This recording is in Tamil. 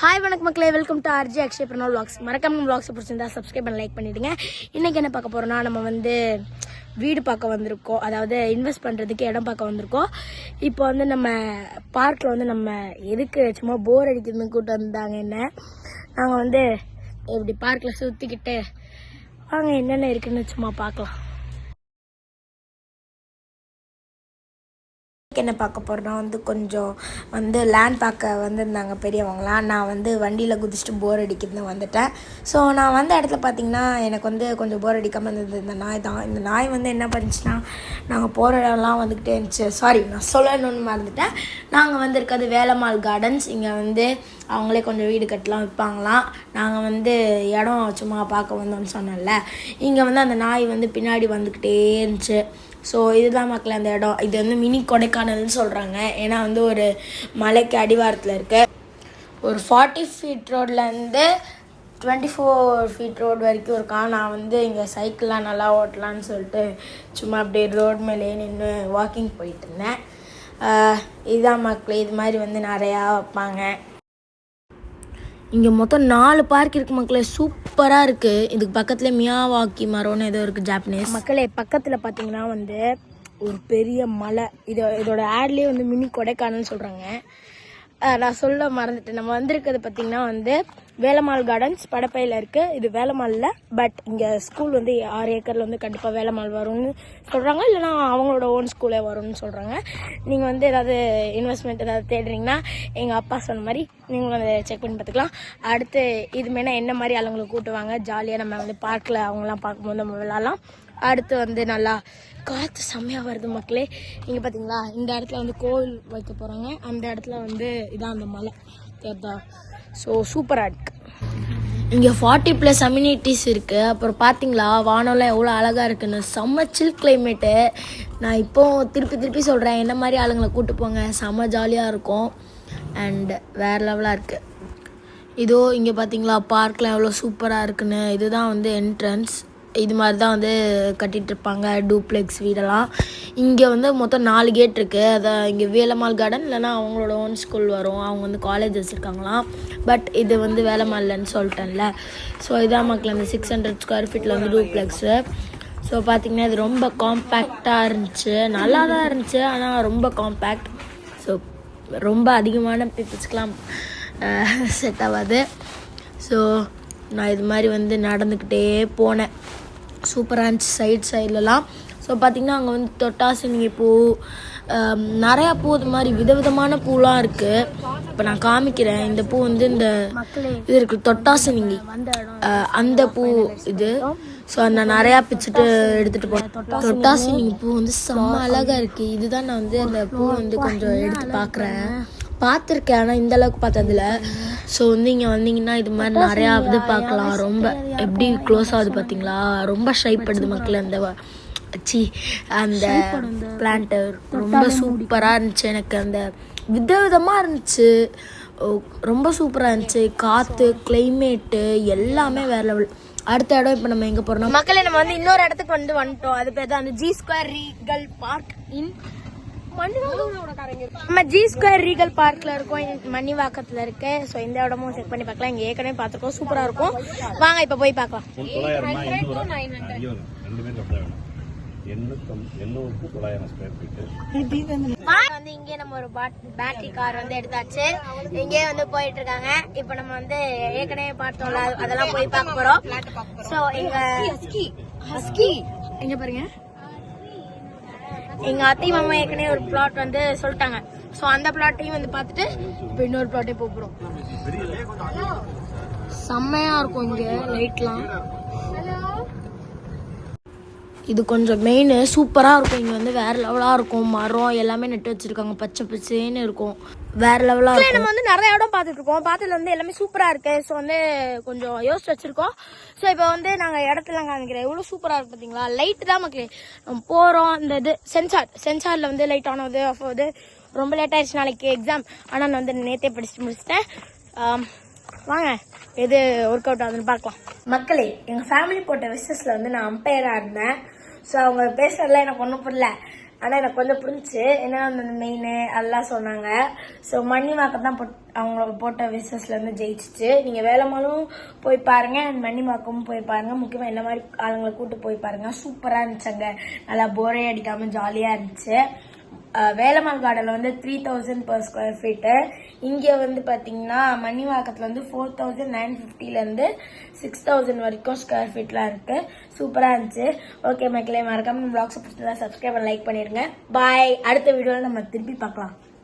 ஹாய் வணக்கம் மக்களே, welcome to RG Akshay Pranav vlogs. மறக்காம vlogs பிடிச்சிருந்தா சப்ஸ்கிரைப் பண்ணி லைக் பண்ணிடுங்க. இன்னைக்கு என்ன பார்க்க போறோம்னா, நம்ம வந்து வீடு பார்க்க வந்திருக்கோம். அதாவது இன்வெஸ்ட் பண்றதுக்கு இடம் பார்க்க வந்திருக்கோம். இப்போ வந்து நம்ம பார்க்ல வந்து நம்ம எதுக்கு சும்மா போர் அடிக்கிறதுன்னு கூட்டு வந்தாங்க. என்ன நாங்கள் வந்து இப்படி பார்க்ல சுற்றிக்கிட்டு வாங்க என்னென்ன இருக்குன்னு சும்மா பார்க்கலாம். என்ன பார்க்க போகிறோன்னா வந்து கொஞ்சம் வந்து லேண்ட் பார்க்க வந்திருந்தாங்க பெரியவங்களாம். நான் வந்து வண்டியில் குதிச்சுட்டு போர் அடிக்கிறதுன்னு வந்துட்டேன். ஸோ நான் வந்த இடத்துல பார்த்திங்கன்னா எனக்கு வந்து கொஞ்சம் போர் அடிக்காமல் இருந்தது இந்த நாய் தான். இந்த நாய் வந்து என்ன பண்ணிச்சுன்னா, நாங்கள் போகிற இடம்லாம் வந்துக்கிட்டே இருந்துச்சு. சாரி, நான் சொல்லணும்னு மறந்துட்டேன். நாங்கள் வந்து இருக்கிறது வேலம்மாள் கார்டன்ஸ். இங்கே வந்து அவங்களே கொஞ்சம் வீடு கட்டலாம் விற்பாங்களாம். நாங்கள் வந்து இடம் சும்மா பார்க்க வந்தோம்னு சொன்னோம்ல, இங்கே வந்து அந்த நாய் வந்து பின்னாடி வந்துக்கிட்டே இருந்துச்சு. ஸோ இதுதான் மக்கள் அந்த இடம். இது வந்து மினி கொடைக்கானல்னு சொல்கிறாங்க. ஏன்னா வந்து ஒரு மலைக்கு அடிவாரத்தில் இருக்கு. ஒரு 40 ஃபீட் ரோட்லேருந்து 24 ஃபீட் ரோடு வரைக்கும் இருக்கா. நான் வந்து இங்கே சைக்கிள்லாம் நல்லா ஓட்டலான்னு சொல்லிட்டு சும்மா அப்படியே ரோடு மேலே நின்று வாக்கிங் போயிட்டு இருந்தேன். இதுதான் மக்கள், இது மாதிரி வந்து நிறையா வைப்பாங்க. இங்கே மொத்தம் 4 பார்க் இருக்குது மக்களே, சூப்பராக இருக்குது. இதுக்கு பக்கத்தில் மியாவாக்கி மரம்னு ஏதோ இருக்குது, ஜாப்பனீஸ். மக்களே பக்கத்தில் பார்த்தீங்கன்னா வந்து ஒரு பெரிய மலை. இதோட ஆட்லேயே வந்து மினி கொடைக்கானல்னு சொல்கிறாங்க. நான் சொல்ல மறந்துட்டேன். நம்ம வந்திருக்கிறது பார்த்திங்கன்னா வந்து வேலம்மாள் கார்டன்ஸ் படப்பையில் இருக்குது. இது வேலம்மாளில், பட் இங்கே ஸ்கூல் வந்து 6 ஏக்கரில் வந்து கண்டிப்பாக வேலம்மாள் வரும்னு சொல்கிறாங்க. இல்லைனா அவங்களோட ஓன் ஸ்கூலே வரும்னு சொல்கிறாங்க. நீங்கள் வந்து ஏதாவது இன்வெஸ்ட்மெண்ட் ஏதாவது தேடுறீங்கன்னா எங்கள் அப்பா சொன்ன மாதிரி நீங்களும் அதை செக் பண்ணி பார்த்துக்கலாம். அடுத்து இது மேலே என்ன மாதிரி ஆளுங்களை கூட்டுவாங்க, ஜாலியாக நம்ம வந்து பார்க்கில் அவங்களாம் பார்க்கும்போது நம்ம விளாட்லாம். அடுத்து வந்து நல்லா காற்று செம்மையாக வருது மக்களே. இங்கே பார்த்தீங்களா, இந்த இடத்துல வந்து கோவில் வைக்க போகிறாங்க. அந்த இடத்துல வந்து இதான் அந்த மலை தெரிதா. ஸோ சூப்பராக இருக்குது. இங்கே 40+ அம்யூனிட்டிஸ் இருக்குது. அப்புறம் பார்த்தீங்களா வானம்லாம் எவ்வளோ அழகாக இருக்குன்னு, செம்ம சில் கிளைமேட்டு. நான் இப்போது திருப்பி சொல்கிறேன், என்ன மாதிரி ஆளுங்களை கூட்டு போங்க, செம்ம ஜாலியாக இருக்கும் அண்ட் வேறு லெவலாக இருக்குது. இதோ இங்கே பார்த்தீங்களா பார்க்லாம் எவ்வளோ சூப்பராக இருக்குன்னு. இதுதான் வந்து என்ட்ரன்ஸ். இது மாதிரி தான் வந்து கட்டிகிட்ருப்பாங்க டூப்ளெக்ஸ் வீடெல்லாம். இங்கே வந்து மொத்தம் 4 கேட் இருக்குது. அதை இங்கே வேலம்மாள் கார்டன் இல்லைனா அவங்களோட ஓன் ஸ்கூல் வரும். அவங்க வந்து காலேஜ் வச்சுருக்காங்களாம். பட் இது வந்து வேலம்மாள்லன்னு சொல்லிட்டேன்ல. ஸோ இதான் மக்கள் இந்த 600 ஸ்கொயர் ஃபீட்டில் வந்து டூப்ளெக்ஸு. ஸோ பார்த்திங்கன்னா இது ரொம்ப காம்பேக்டாக இருந்துச்சு, நல்லா தான் இருந்துச்சு, ஆனால் ரொம்ப காம்பேக்ட். ஸோ ரொம்ப அதிகமான பீப்புள்ஸ்க்கெலாம் செட் ஆகாது. ஸோ நான் இது மாதிரி வந்து நடந்துக்கிட்டே போனேன். சூப்பராக இருந்துச்சு சைட்லலாம். ஸோ பார்த்திங்கன்னா அங்கே வந்து தொட்டாசினிங்கி பூ, நிறையா பூ, இது மாதிரி விதவிதமான பூலாம் இருக்குது. இப்போ நான் காமிக்கிறேன். இந்த பூ வந்து இந்த இது இருக்குது தொட்டாசினிங்கி, அந்த பூ இது. ஸோ அந்த நிறையா பிச்சுட்டு எடுத்துகிட்டு போனேன். தொட்டாசினிங்கி பூ வந்து செம்ம அழகாக இருக்குது. இதுதான் நான் வந்து அந்த பூ வந்து கொஞ்சம் எடுத்து பார்த்துருக்கேன், ஆனால் இந்த அளவுக்கு பார்த்ததில்ல. ஸோ வந்து இங்கே வந்தீங்கன்னா இது மாதிரி நிறையா இது பார்க்கலாம். ரொம்ப எப்படி க்ளோஸ் ஆகுது பார்த்தீங்களா, ரொம்ப ஷைப்படுது மக்கள். அந்த பிளான்ட்டு ரொம்ப சூப்பராக இருந்துச்சு. எனக்கு அந்த விதவிதமாக இருந்துச்சு, ரொம்ப சூப்பராக இருந்துச்சு. காற்று, கிளைமேட்டு எல்லாமே வேறு லெவல். அடுத்த இடம் இப்போ நம்ம எங்கே போகிறோம் மக்களே, நம்ம வந்து இன்னொரு இடத்துக்கு வந்துட்டோம். அது பேர் தான் அந்த G Square Regal Park இன் நம்ம G Square Regal பார்க்ல இருக்கோம், மணிவாக்கத்துல இருக்கு. ஸோ இந்த இடமும் செக் பண்ணி பார்க்கலாம். இங்கே ஏற்கனவே பார்த்துருக்கோம், சூப்பரா இருக்கும். வாங்க இப்போ போய் பார்க்கலாம். வந்து இங்கே நம்ம ஒரு பேட்டரி கார் வந்து எடுத்தாச்சு. இங்கே வந்து போயிட்டு இருக்காங்க. இப்போ நம்ம வந்து ஏற்கனவே பார்த்தோம்ல, அதெல்லாம் போய் பார்க்க போறோம். ஸோ எங்க பாருங்க, எங்க அத்தை மாமா ஏற்கனவே ஒரு பிளாட் வந்து சொல்லிட்டாங்க. ஸோ அந்த பிளாட்டையும் வந்து பார்த்துட்டு இப்போ இன்னொரு பிளாட்டே போகிறோம். செம்மையா இருக்கும் இங்கே லைட்லாம். இது கொஞ்சம் மெயின் சூப்பராக இருக்கும். இங்கே வந்து வேறு லெவலாக இருக்கும். மரம் எல்லாமே நட்டு வச்சுருக்காங்க, பச்சை பச்சைன்னு இருக்கும், வேறு லெவலாக இருக்கும். நம்ம வந்து நிறைய இடம் பார்த்துட்ருக்கோம். பார்த்ததுல வந்து எல்லாமே சூப்பராக இருக்குது. ஸோ வந்து கொஞ்சம் யோசிச்சு வச்சுருக்கோம். ஸோ இப்போ வந்து நாங்கள் இடத்துலாம் காமிக்கிறேன். எவ்வளோ சூப்பராக இருக்குது பார்த்தீங்களா. லைட்டு தான் மக்களே, நம்ம போகிறோம். இந்த இது சென்சாரில் வந்து லைட் ஆன் ஆகுது, ஆஃப் ஆகுது. ரொம்ப லேட் ஆயிடுச்சு, நாளைக்கு எக்ஸாம். ஆனால் நான் வந்து நேற்றே படிச்சுட்டு முடிச்சிட்டேன். வாங்க எது ஒர்க் அவுட் ஆகுதுன்னு பார்க்கலாம். மக்களே, எங்கள் ஃபேமிலி போட்ட விஷஸில் வந்து நான் அம்பையராக இருந்தேன். ஸோ அவங்க பேசுறதுலாம் எனக்கு ஒன்றும் புரியல. ஆனால் எனக்கு கொஞ்சம் புரிஞ்சுச்சு. ஏன்னா அந்த மெயின் அதெல்லாம் சொன்னாங்க. ஸோ மணிமாக்கம் தான் அவங்களோட போட்ட விசஸ்லேருந்து ஜெயிச்சிச்சு. நீங்கள் வேலம்மாளும் போய் பாருங்கள் அண்ட் மணிமாக்கமும் போய் பாருங்கள். முக்கியமாக இந்த மாதிரி ஆளுங்களை கூப்பிட்டு போய் பாருங்கள். சூப்பராக இருந்துச்சுங்க. நல்லா போரே அடிக்காமல் ஜாலியாக இருந்துச்சு. வேலம்மாள் கார்டனில் வந்து 3000 per square feet. இங்கே வந்து பார்த்தீங்கன்னா மணிவாக்கத்தில் வந்து 4950 6000 வரைக்கும் ஸ்கொயர் ஃபீட்லாம் இருக்குது. சூப்பராக இருந்துச்சு. ஓகே மக்களே, மறக்காம பிளாக்ஸை பிடிச்சதா சப்ஸ்கிரைப் பண்ணி லைக் பண்ணிடுங்க. பாய். அடுத்த வீடியோவில் நம்ம திருப்பி பார்க்கலாம்.